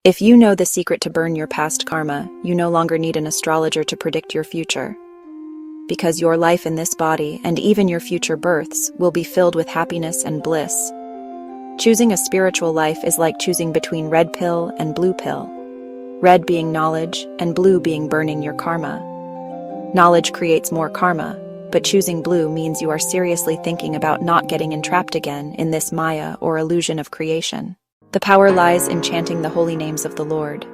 If you know the secret to burn your past karma, you no longer need an astrologer to predict your future. Because your life in this body, and even your future births, will be filled with happiness and bliss. Choosing a spiritual life is like choosing between red pill and blue pill. Red being knowledge, and blue being burning your karma. Knowledge creates more karma, but choosing blue means you are seriously thinking about not getting entrapped again in this maya or illusion of creation. The power lies in chanting the holy names of the Lord,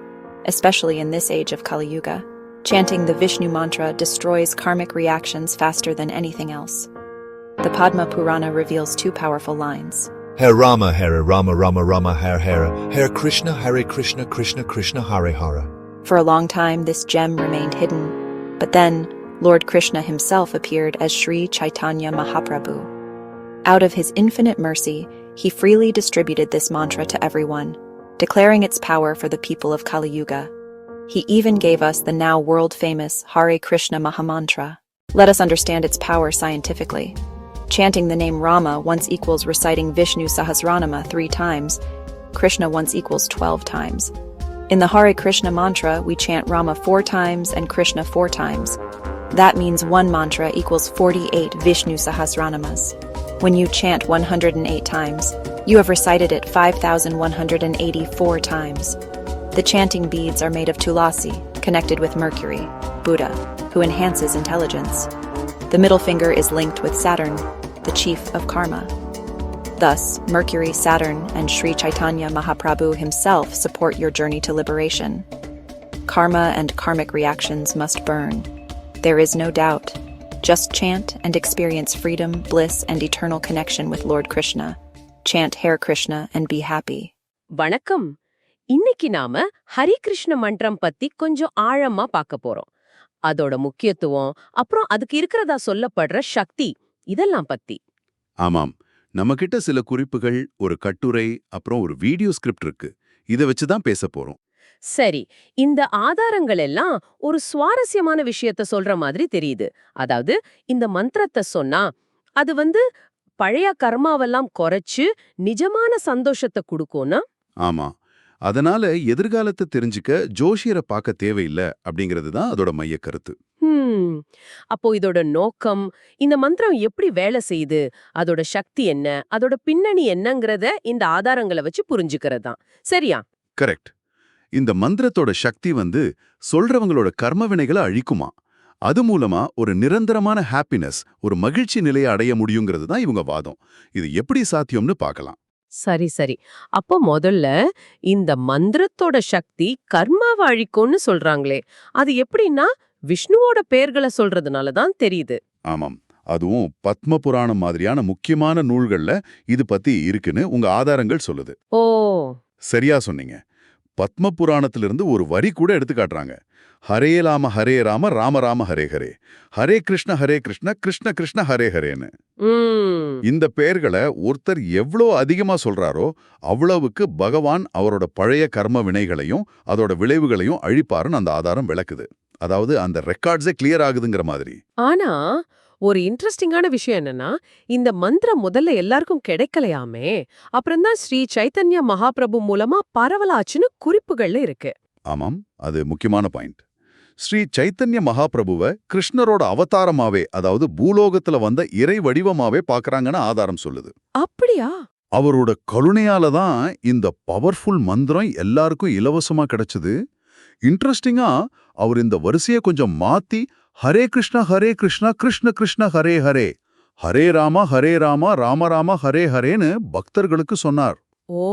especially in this age of Kali Yuga. Chanting the Vishnu mantra destroys karmic reactions faster than anything else. The Padma Purana reveals two powerful lines. Hare Rama, Rama Rama, Hare Krishna, Krishna Krishna, Hare Hare. For a long time, this gem remained hidden, but then Lord Krishna himself appeared as Sri Chaitanya Mahaprabhu. Out of his infinite mercy, he freely distributed this mantra to everyone, declaring its power for the people of Kali Yuga. He even gave us the now world-famous Hare Krishna Mahamantra. Let us understand its power scientifically. Chanting the name Rama once equals reciting Vishnu Sahasranama 3 times, Krishna once equals 12 times. In the Hare Krishna mantra, we chant Rama 4 times and Krishna 4 times. That means one mantra equals 48 Vishnu Sahasranamas. When you chant 108 times, you have recited it 5,184 times. The chanting beads are made of tulasi, connected with Mercury, Buddha, who enhances intelligence. The middle finger is linked with Saturn, the chief of karma. Thus, Mercury, Saturn, and Sri Chaitanya Mahaprabhu himself support your journey to liberation. Karma and karmic reactions must burn. There is no doubt. Just chant and experience freedom, bliss, and eternal connection with Lord Krishna. Chant Hare Krishna and be happy. வணக்கம். இன்னைக்கு நாம ஹரி கிருஷ்ண மன்றம் பத்தி கொஞ்சம் ஆழமா பார்க்க போறோம். அதோட முக்கியத்துவம், அப்புறம் அதுக்கு இருக்கிறதா சொல்லப்படுற சக்தி, இதெல்லாம் பத்தி. ஆமாம், நம்மகிட்ட சில குறிப்புகள், ஒரு கட்டுரை, அப்புறம் ஒரு வீடியோ ஸ்கிரிப்ட் இருக்கு. இத வச்சுதான் பேச போறோம். சரி, இந்த ஆதாரங்கள் எல்லாம் ஒரு சுவாரஸ்யமான விஷயத்த சொல்ற மாதிரி தெரியுது. அதாவது, இந்த மந்திரத்தை சொன்னா அது பழைய கர்மாவெல்லாம் குறைச்சு நிஜமான சந்தோஷத்தை கொடுக்கும்னா? ஆமா, அதனால எதிர்காலத்தை தெரிஞ்சுக்க ஜோஷியரை பார்க்க தேவையில்லை அப்படிங்கிறது தான் அதோட மைய கருத்து. அப்போ இதோட நோக்கம், இந்த மந்திரம் எப்படி வேலை செய்யுது, அதோட சக்தி என்ன, அதோட பின்னணி என்னங்கறத இந்த ஆதாரங்களை வச்சு புரிஞ்சுக்கிறதுதான். சரியா? கரெக்ட். இந்த மந்திரத்தோட சக்தி சொல்றவங்களோட கர்ம வினைகளை அழிக்குமா. அது மூலமா ஒரு நிரந்தரமான ஹாப்பினஸ், ஒரு மகிழ்ச்சி நிலையை அடைய முடியுங்கிறது தான் இவங்க வாதம். இது எப்படி சாத்தியம்னு பார்க்கலாம். சரி. அப்போ முதல்ல இந்த மந்திரத்தோட சக்தி கர்மாவை அழிக்கும்னு சொல்றாங்களே, அது எப்படின்னா விஷ்ணுவோட பெயர்களை சொல்றதுனால தான் தெரியுது. ஆமாம், அதுவும் பத்ம புராணம் மாதிரியான முக்கியமான நூல்கள்ல இது பத்தி இருக்குன்னு உங்க ஆதாரங்கள் சொல்லுது. ஓ, சரியா சொன்னீங்க. பத்ம புராணத்திலிருந்து ஒரு வரி கூட எடுத்து காட்டுறாங்க. ஹரே ராம ராம ராம ஹரே ஹரே, ஹரே கிருஷ்ண கிருஷ்ண கிருஷ்ண ஹரே ஹரேன்னு. இந்த பெயர்களை ஒருத்தர் எவ்வளோ அதிகமா சொல்றாரோ அவ்வளவுக்கு பகவான் அவரோட பழைய கர்ம வினைகளையும் அதோட விளைவுகளையும் அழிப்பாருன்னு அந்த ஆதாரம் விளக்குது. அதாவது அந்த ரெக்கார்ட்ஸே கிளியர் ஆகுதுங்கிற மாதிரி. ஆனா ஒரு இன்ட்ரெஸ்டிங்கான விஷயம் என்னன்னா, இந்த மந்திரம் முதல்ல எல்லாருக்கும் கிடைக்கலையாமே, அப்புறம்தான் ஸ்ரீ சைத்தன்ய மகாபிரபு மூலமா பரவலாச்சுன்னு குறிப்புகள்ல இருக்கு. ஆமாம், அது முக்கியமான பாயிண்ட். ஸ்ரீ சைத்தன்ய மகாபிரபுவை கிருஷ்ணரோட அவதாரமாவே, அதாவது பூலோகத்துல வந்த இறை வடிவமாவே பாக்குறாங்கன்னு ஆதாரம் சொல்லுது. அப்படியா? அவரோட கருணையால தான் இந்த பவர்ஃபுல் மந்திரம் எல்லாருக்கும் இலவசமா கிடைச்சது. இன்ட்ரெஸ்டிங்கா அவர் இந்த வரிசையை கொஞ்சம் மாத்தி ஹரே கிருஷ்ணா கிருஷ்ண கிருஷ்ண ஹரே ஹரே, ஹரே ராமா ராம ராம ஹரே ஹரேன்னு பக்தர்களுக்கு சொன்னார். ஓ,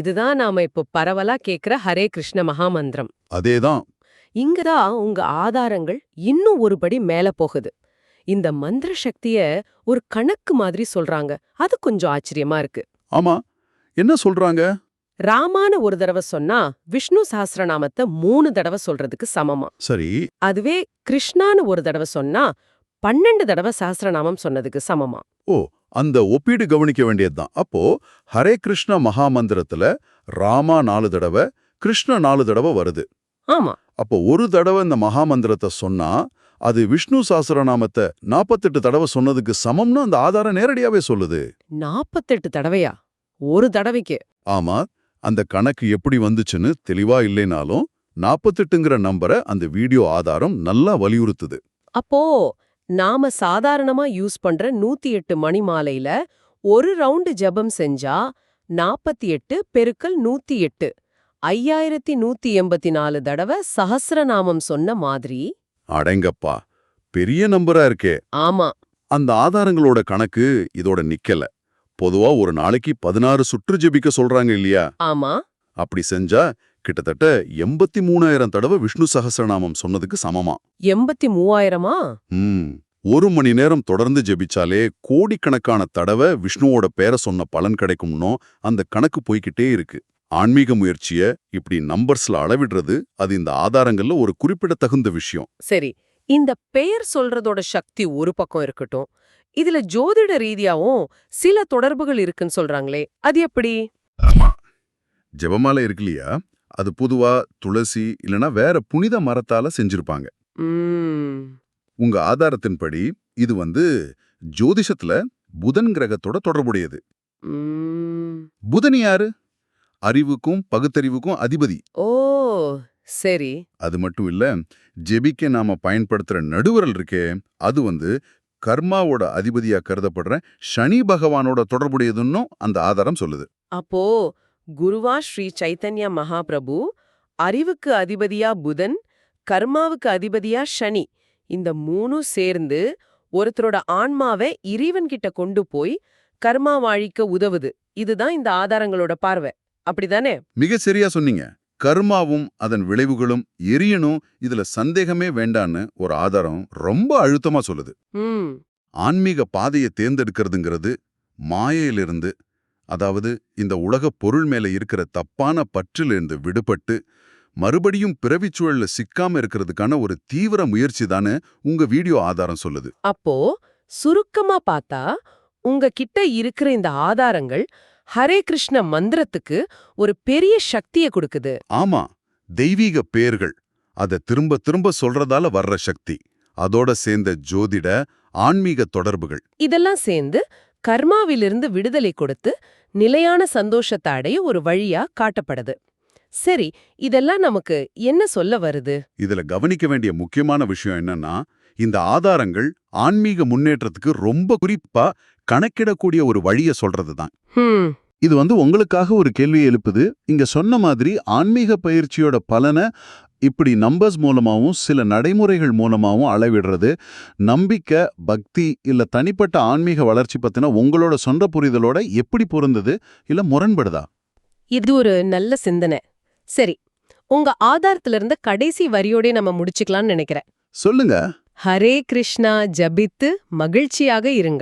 இதுதான் நாம இப்போ பரவலா கேக்குற ஹரே கிருஷ்ண மகாமந்திரம். அதேதான். இங்கதான் உங்க ஆதாரங்கள் இன்னும் ஒருபடி மேல போகுது. இந்த மந்திர சக்திய ஒரு கணக்கு மாதிரி சொல்றாங்க. அது கொஞ்சம் ஆச்சரியமா இருக்கு. ஆமா, என்ன சொல்றாங்க? ராமான ஒரு தடவை சொன்னா விஷ்ணு சஹஸ்ரநாமத்தை 3 தடவை சொல்றதுக்கு சமமா. சரி. அதுவே கிருஷ்ணான்னு ஒரு தடவை சொன்னா 12 தடவை சஹஸ்ரநாமம் சொன்னதுக்கு சமமா. ஓ, அந்த ஒப்பீடு கவனிக்க வேண்டியதுதான். அப்போ ஹரே கிருஷ்ண மகாமந்திரத்துல ராமா 4 தடவை, கிருஷ்ண 4 தடவை வருது. ஆமா. அப்போ ஒரு தடவை இந்த மகாமந்திரத்தை சொன்னா அது விஷ்ணு சஹஸ்ரநாமத்தை 48 தடவை சொன்னதுக்கு சமம்னு அந்த ஆதாரம் நேரடியாவே சொல்லுது. 48 தடவையா? ஒரு தடவைக்கு? ஆமா, அந்த கணக்கு எப்படி வந்துச்சுன்னு தெளிவா இல்லைனாலும் 48ங்கிற நம்பரை அந்த வீடியோ ஆதாரம் நல்லா வலியுறுத்துது. அப்போ நாம சாதாரணமா யூஸ் பண்ற 108 மணி மாலையில ஒரு ரவுண்டு ஜெபம் செஞ்சா 48 பெருக்கல் 108 5184 தடவை சஹஸ்ரநாமம் சொன்ன மாதிரி. அடேங்கப்பா, பெரிய நம்பரா இருக்கே. ஆமா. அந்த ஆதாரங்களோட கணக்கு இதோட நிக்கல. பொதுவா ஒரு நாளைக்கு 16 சுற்று ஜெபிக்க சொல்றாங்க இல்லையா? ஆமா. அப்படி செஞ்சா கிட்டத்தட்ட 83,000 தடவை விஷ்ணு சஹஸ்ரநாமம் சொன்னதுக்கு சமமா. 83,000மா? ஒரு மணி நேரம் தொடர்ந்து ஜெபிச்சாலே கோடிக்கணக்கான தடவை விஷ்ணுவோட பேரை சொன்ன பலன் கிடைக்கும்னோ அந்த கணக்கு போய்கிட்டே இருக்கு. ஆன்மீக முயற்சிய இப்படி நம்பர்ஸ்ல அளவிடுறது அது இந்த ஆதாரங்கள்ல ஒரு குறிப்பிடத்தகுந்த விஷயம். சரி, இந்த பெயர் சொல்றதோட சக்தி ஒரு பக்கம் இருக்கட்டும், இதுல ஜோதிட ரீதியாவும் சில தொடர்புகள் இருக்குன்னு சொல்றாங்களே, அது எப்படி? ஜெபமாலை இருக்கு இல்லையா, அது பொதுவா துளசி இல்லனா வேற புனித மரத்தால செஞ்சிருப்பாங்க. உங்க ஆதாரத்தின்படி இது ஜோதிஷத்துல புதன் கிரகத்தோட தொடர்புடையது. புதன் யாரு? அறிவுக்கும் பகுத்தறிவுக்கும் அதிபதி. ஓ சரி. அது மட்டும் இல்ல, ஜெபிக்க நாம பயன்படுத்துற நடுவரல் இருக்கே, அது கர்மாவோட அதிபதியா கருதப்படுற சனி பகவானோட தொடர்புடையதுன்னும் அந்த ஆதாரம் சொல்லுது. அப்போ குருவா ஸ்ரீ சைத்தன்ய மகாபிரபு, அறிவுக்கு அதிபதியா புதன், கர்மாவுக்கு அதிபதியா சனி, இந்த மூணும் சேர்ந்து ஒருத்தரோட ஆன்மாவை இறைவன் கிட்ட கொண்டு போய் கர்மா வாழிக்க உதவுது. இதுதான் இந்த ஆதாரங்களோட பார்வை, அப்படிதானே? மிக சரியா சொன்னீங்க. கர்மாவும் அதன் விளைவுகளும் எரியணும், இதுல சந்தேகமே வேண்டான்னு ஒரு ஆதாரம் ரொம்ப அழுத்தமா சொல்லுது. ஆன்மீக பாதையை தேர்ந்தெடுக்கிறதுங்கிறது மாயையிலிருந்து, அதாவது இந்த உலக பொருள் மேல இருக்கிற தப்பான பற்றிலிருந்து விடுபட்டு மறுபடியும் பிறவிச்சூழல்ல சிக்காம இருக்கிறதுக்கான ஒரு தீவிர முயற்சி தானே உங்க வீடியோ ஆதாரம் சொல்லுது. அப்போ சுருக்கமா பார்த்தா உங்க கிட்ட இருக்கிற இந்த ஆதாரங்கள் ஹரே கிருஷ்ண மந்திரத்துக்கு ஒரு பெரிய சக்தியை கொடுக்குது. ஆமா, தெய்வீக பேர்கள் அத திரும்ப திரும்ப சொல்றதால வர்ற சக்தி, அதோட சேர்ந்த ஜோதிட ஆன்மீக தொடர்புகள், இதெல்லாம் சேர்ந்து கர்மாவிலிருந்து விடுதலை கொடுத்து நிலையான சந்தோஷத்தை அடைய ஒரு வழியா காட்டப்படுது. சரி, இதெல்லாம் நமக்கு என்ன சொல்ல வருது? இதுல கவனிக்க வேண்டிய முக்கியமான விஷயம் என்னன்னா, இந்த ஆதாரங்கள் ஆன்மீக முன்னேற்றத்துக்கு ரொம்ப குறிப்பா கணக்கிடக்கூடிய ஒரு வழிய சொல்றதுதான். இது உங்களுக்காக ஒரு கேள்வியை எழுப்புது. இங்க சொன்ன மாதிரி ஆன்மீக பயிற்சியோட பலனை இப்படி நம்பர்ஸ் மூலமாவும் சில நடைமுறைகள் மூலமாவும் அளவிடுறது நம்பிக்கை, பக்தி இல்ல தனிப்பட்ட ஆன்மீக வளர்ச்சி பத்தின உங்களோட சொந்த புரிதலோட எப்படி பொருந்தது இல்ல முரண்படுதா? இது ஒரு நல்ல சிந்தனை. சரி, உங்க ஆதாரத்துல இருந்து கடைசி வரியோட நம்ம முடிச்சுக்கலாம்னு நினைக்கிறேன். சொல்லுங்க. ஹரே கிருஷ்ணா ஜபித்து மகிழ்ச்சியாக இருங்கள்.